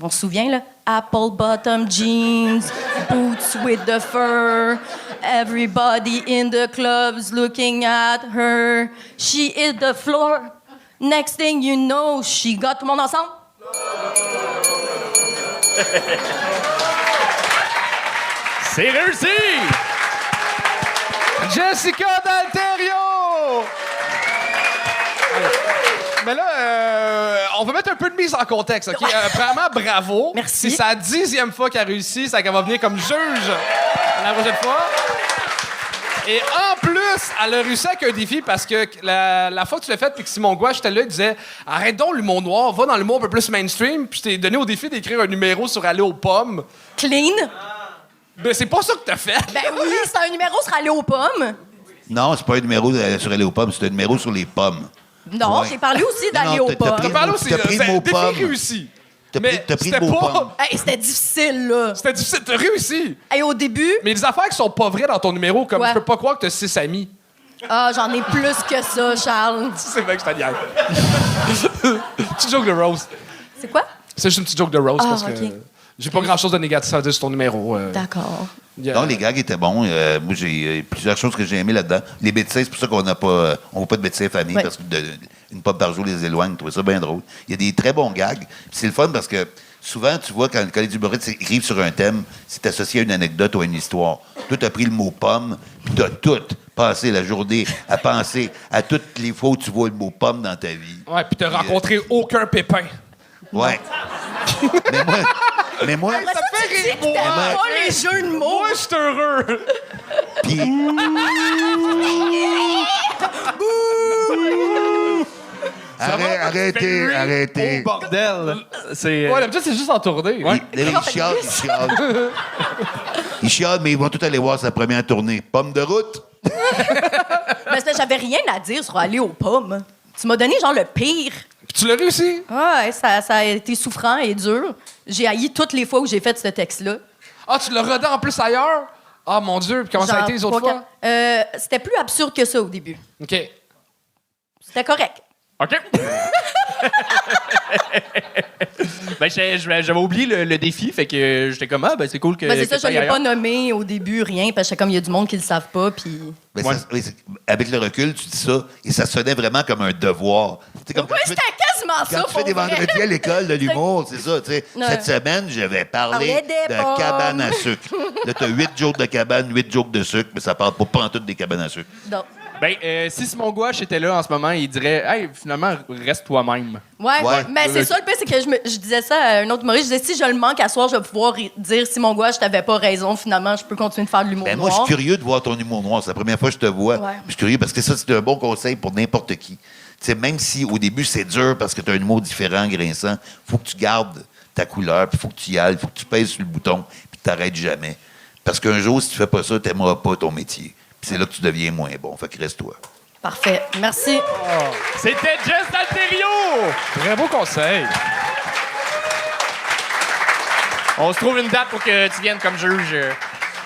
On se souvient, là? Apple bottom jeans, boots with the fur. Everybody in the club's looking at her. She hit the floor. Next thing you know, she got... Tout le monde ensemble? C'est réussi! Jessica D'Alterio! Mais là, on va mettre un peu de mise en contexte, OK? Vraiment, bravo. Merci. C'est sa 10e fois qu'elle a réussi, c'est qu'elle va venir comme juge la prochaine fois. Et en plus, elle a réussi avec un défi parce que la fois que tu l'as fait puis que Simon Gouache était là, il disait « Arrête donc l'humour noir, va dans l'humour un peu plus mainstream. » Puis je t'ai donné au défi d'écrire un numéro sur aller aux pommes. Clean? Ben, c'est pas ça que t'as fait. Ben oui, c'est un numéro sur aller aux pommes. Non, c'est pas un numéro sur aller aux pommes, c'est un numéro sur les pommes. Non, Ouais. j'ai parlé aussi d'aller Non, aux pommes. T'as parlé aussi, T'as pris le c'est mot un défi pomme. réussi. T'as Mais pris le c'était mot pas... pomme. Hey, c'était difficile, là. C'était difficile, t'as réussi. Hey, au début... Mais il y a des affaires qui sont pas vraies dans ton numéro, comme Ouais. je peux pas croire que t'as 6 amis. Ah, j'en ai plus que ça, Charles. C'est vrai que je t'admire. Petite joke de Rose. C'est quoi? C'est juste une petite joke de Rose Ah, parce que ok. j'ai pas grand chose de négatif à dire sur ton numéro. D'accord. Non, les gags étaient bons. Moi, j'ai plusieurs choses que j'ai aimées là-dedans. Les bêtises, c'est pour ça qu'on n'a pas, on voit pas de bêtises famille, Ouais. parce que une pomme par jour les éloigne. Je trouvais ça bien drôle. Il y a des très bons gags. Puis c'est le fun parce que souvent, tu vois, quand les humoristes écrivent sur un thème, c'est associé à une anecdote ou à une histoire. Toi, tu as pris le mot pomme, puis tu as tout passé la journée à penser à toutes les fois où tu vois le mot pomme dans ta vie. Ouais, puis t'as rencontré aucun pépin. Ouais. mais moi, Ça fait rire, moi. T'aimes pas les jeux de mots? Moi, je suis heureux. puis arrêtez. Bordel! C'est... Ouais, d'habitude, c'est juste en tournée. Ouais. Il chiale. Il chiale, mais ils vont tous aller voir sa première tournée. Pomme de route. Mais j'avais rien à dire sur aller aux pommes. Tu m'as donné genre le pire. Puis tu l'as réussi. Ouais, ça a été souffrant et dur. J'ai haï toutes les fois où j'ai fait ce texte-là. Ah, tu l'as rodé en plus ailleurs? Ah, mon Dieu. Puis comment ça a Genre, été les autres trois, fois? quatre. C'était plus absurde que ça au début. OK. C'était correct. OK. Ben, j'avais oublié le défi, fait que j'étais comme, ah, ben, c'est cool que. Ben, c'est ça, que je t'ailles l'ai pas ailleurs. nommé au début, rien, parce que comme il y a du monde qui le savent pas, puis... Ben, Ouais. oui, avec le recul, tu dis ça, et ça sonnait vraiment comme un devoir. C'est comme Oui, quand tu fais- c'était quasiment ça, Quand tu fais des pour vrai. vendredis à l'école de l'humour, c'est ça, tu sais. Ouais. Cette semaine, je vais parler Parler des de pommes. cabane à sucre. Là, t'as 8 jokes de cabane, 8 jokes de sucre, mais ça parle pas en tout des cabanes à sucre. Donc, Ben, si Simon Gouache était là en ce moment, il dirait, hey, finalement, reste toi-même. ouais, Ouais. mais c'est ça, le pire, c'est que je disais ça à un autre humoriste, je disais, si je le manque à soir, je vais pouvoir dire, Simon Gouache, t'avais pas raison, finalement, je peux continuer de faire de l'humour Ben, moi, je noir. suis curieux de voir ton humour noir. C'est la première fois que je te vois. Ouais. Je suis curieux parce que ça, c'est un bon conseil pour n'importe qui. Tu sais, même si au début, c'est dur parce que tu as un humour différent, grinçant, faut que tu gardes ta couleur, puis faut que tu y ailles, faut que tu pèses sur le bouton, puis tu t'arrêtes jamais. Parce qu'un jour, si tu fais pas ça, tu n'aimeras pas ton métier. Puis c'est là que tu deviens moins bon. Fait que reste-toi. Parfait, merci. C'était Jess Alterio! Très beau conseil. On se trouve une date pour que tu viennes comme juge.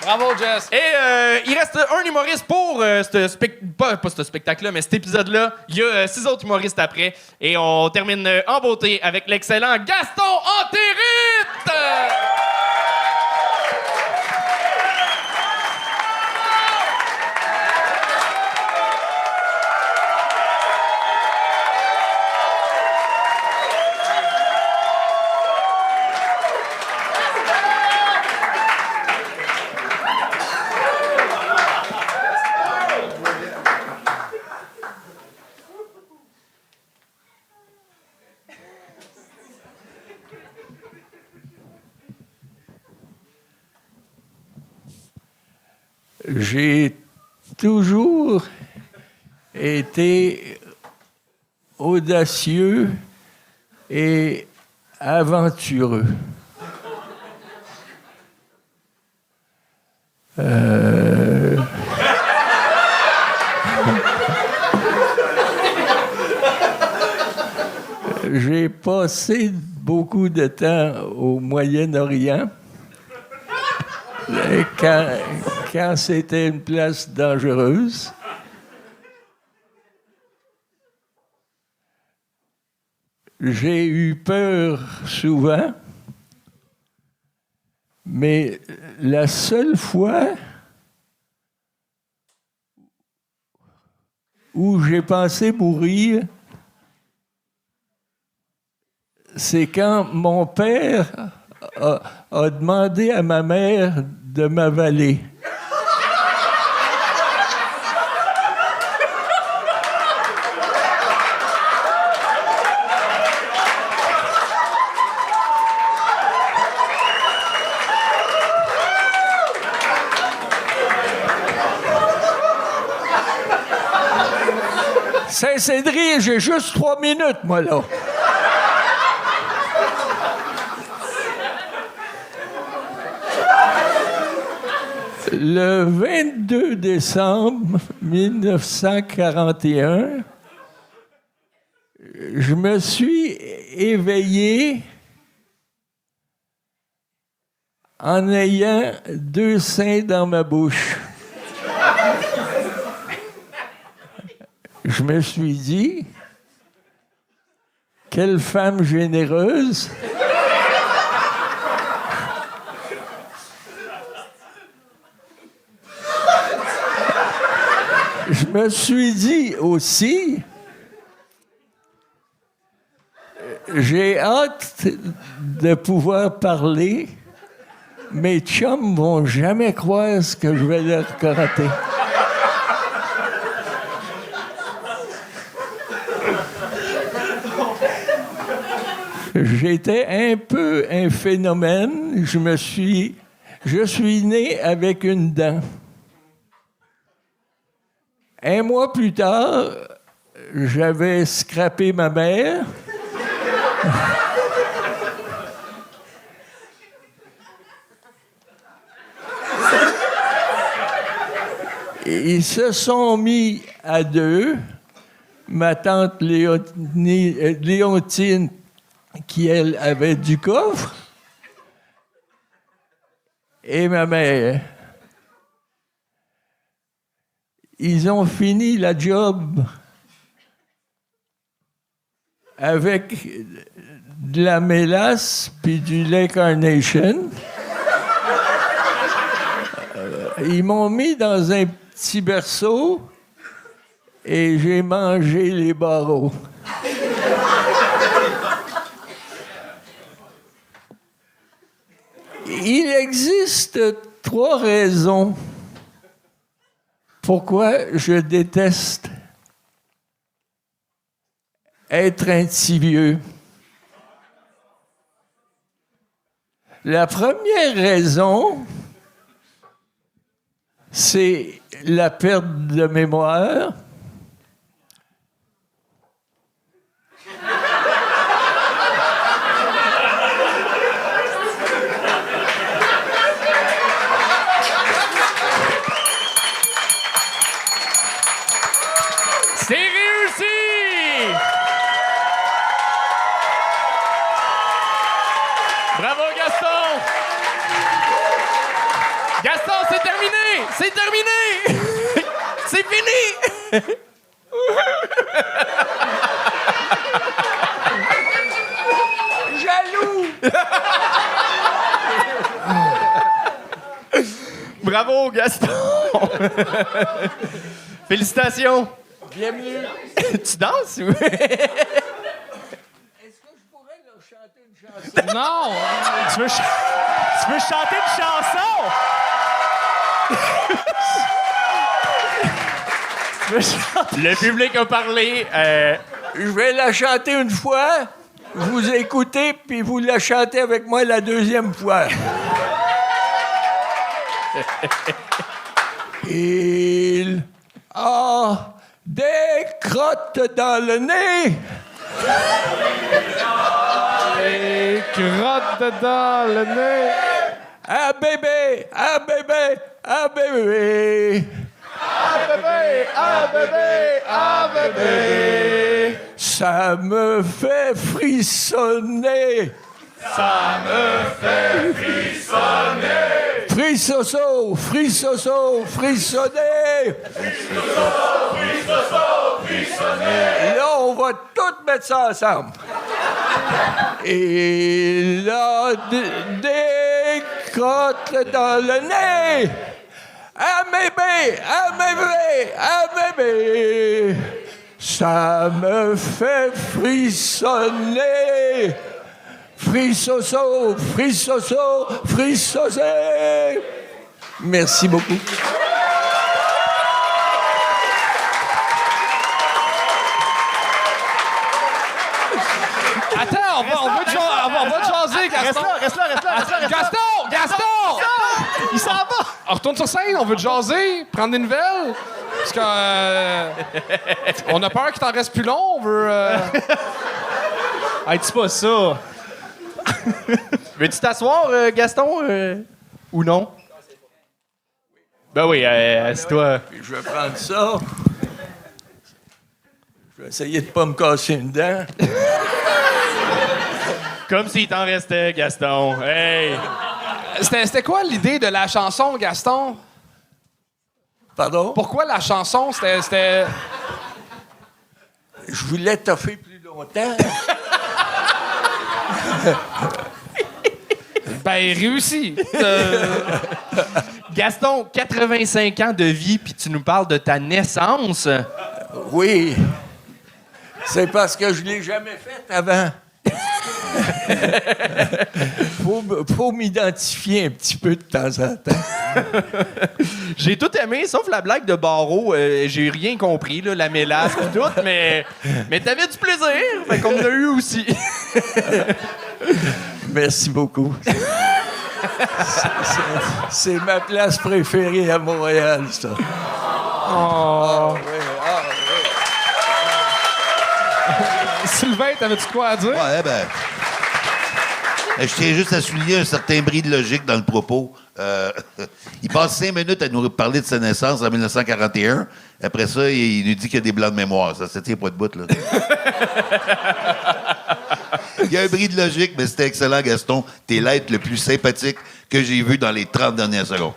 Bravo, Jess. Et il reste un humoriste pour pas ce spectacle-là, mais cet épisode-là. Il y a 6 autres humoristes après. Et on termine en beauté avec l'excellent Gaston Antérite! J'ai toujours été audacieux et aventureux. J'ai passé beaucoup de temps au Moyen-Orient. Quand c'était une place dangereuse. J'ai eu peur souvent, mais la seule fois où j'ai pensé mourir, c'est quand mon père a demandé à ma mère de m'avaler. Cessez de rire, j'ai juste 3 minutes, moi, là. Le 22 décembre 1941, je me suis éveillé en ayant 2 seins dans ma bouche. Je me suis dit, quelle femme généreuse. Je me suis dit aussi, j'ai hâte de pouvoir parler. Mes chums vont jamais croire ce que je vais leur raconter. J'étais un peu un phénomène. Je suis né avec une dent. Un mois plus tard, j'avais scrappé ma mère. Ils se sont mis à 2. Ma tante Léontine, qui, elle, avait du coffre, et ma mère. Ils ont fini la job. avec de la mélasse puis du lait Carnation. Ils m'ont mis dans un petit berceau et j'ai mangé les barreaux. Il existe 3 raisons pourquoi je déteste être un petit vieux. La première raison, c'est la perte de mémoire. C'est réussi! Bravo, Gaston! Gaston, c'est terminé! C'est terminé! C'est fini! Jaloux! Bravo, Gaston! Félicitations! Bienvenue. Tu danses ou? Est-ce que je pourrais leur chanter une chanson? Non! Tu veux chanter une chanson? Le public a parlé. Je vais la chanter une fois, vous écoutez, puis vous la chantez avec moi la deuxième fois. Il a des crottes dans le nez. Et crotte dans le nez. Ah bébé, ah bébé, ah bébé. Ah bébé, ah bébé, ah bébé. Ça me fait frissonner. Ça me fait frissonner. Frissoso, frissoso, frissonner. Là, on va tout mettre ça ensemble. Il a des crottes dans le nez. Ah bébé, ah bébé, ah bébé. Ça me fait frissonner. Frissoso, frissoso, frissosé. Merci beaucoup. Attends, on va te jaser, Gaston. Reste là. Gaston! Il s'en va! On retourne sur scène, on veut te jaser, prendre des nouvelles. Parce que on a peur qu'il t'en reste plus long, on veut. Hey, dis pas ça. Veux-tu t'asseoir, Gaston, ou non? Ben oui, assieds-toi. Puis je vais prendre ça. Je vais essayer de pas me casser une dent. Comme s'il t'en restait, Gaston. Hey! C'était quoi l'idée de la chanson, Gaston? Pardon? Pourquoi la chanson? C'était. Je voulais toffer plus longtemps. Ben, réussi. Gaston, 85 ans de vie, puis tu nous parles de ta naissance. Oui. C'est parce que je l'ai jamais faite avant. faut m'identifier un petit peu de temps en temps. J'ai tout aimé, sauf la blague de Barreau. J'ai rien compris, là, la mélasse et tout, mais t'avais du plaisir, fait qu'on en a eu aussi. Merci beaucoup. C'est ma place préférée à Montréal, ça. Oh. Sylvain, t'avais-tu quoi à dire? Ouais, ben. Je tiens juste à souligner un certain bris de logique dans le propos. Il passe 5 minutes à nous parler de sa naissance en 1941. Après ça, il nous dit qu'il y a des blancs de mémoire. Ça tient pas de bout, là. Il y a un bris de logique, mais c'était excellent, Gaston. T'es l'être le plus sympathique que j'ai vu dans les 30 dernières secondes.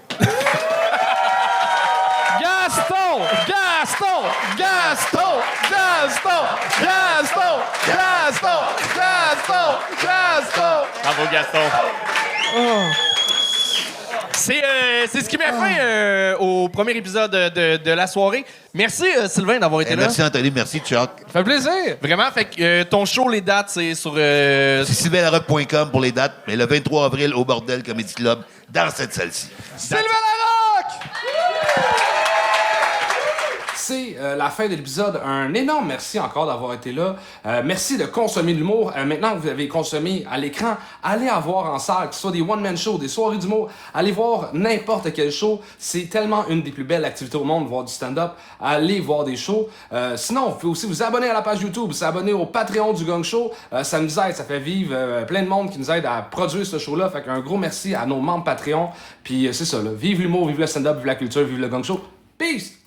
Gaston! Gaston! Gaston! Gaston! Gaston! Gaston! Bravo, Gaston. C'est ce qui met fin au premier épisode de la soirée. Merci, Sylvain, d'avoir été là. Merci, Anthony. Merci, Chuck. Ça fait plaisir. Vraiment, fait que ton show, les dates, c'est sur... C'est sylvainlaroque.com pour les dates, mais le 23 avril au Bordel Comedy Club, dans cette salle-ci. Sylvain Larocque! C'est la fin de l'épisode. Un énorme merci encore d'avoir été là. Merci de consommer de l'humour. Maintenant que vous avez consommé à l'écran, allez en voir en salle, que ce soit des one-man shows, des soirées d'humour. Allez voir n'importe quel show. C'est tellement une des plus belles activités au monde, voir du stand-up. Allez voir des shows. Sinon, vous pouvez aussi vous abonner à la page YouTube, vous abonner au Patreon du Gang Show. Ça nous aide, ça fait vivre plein de monde qui nous aide à produire ce show-là. Fait qu'un gros merci à nos membres Patreon. Puis c'est ça, là. Vive l'humour, vive le stand-up, vive la culture, vive le Gang Show. Peace!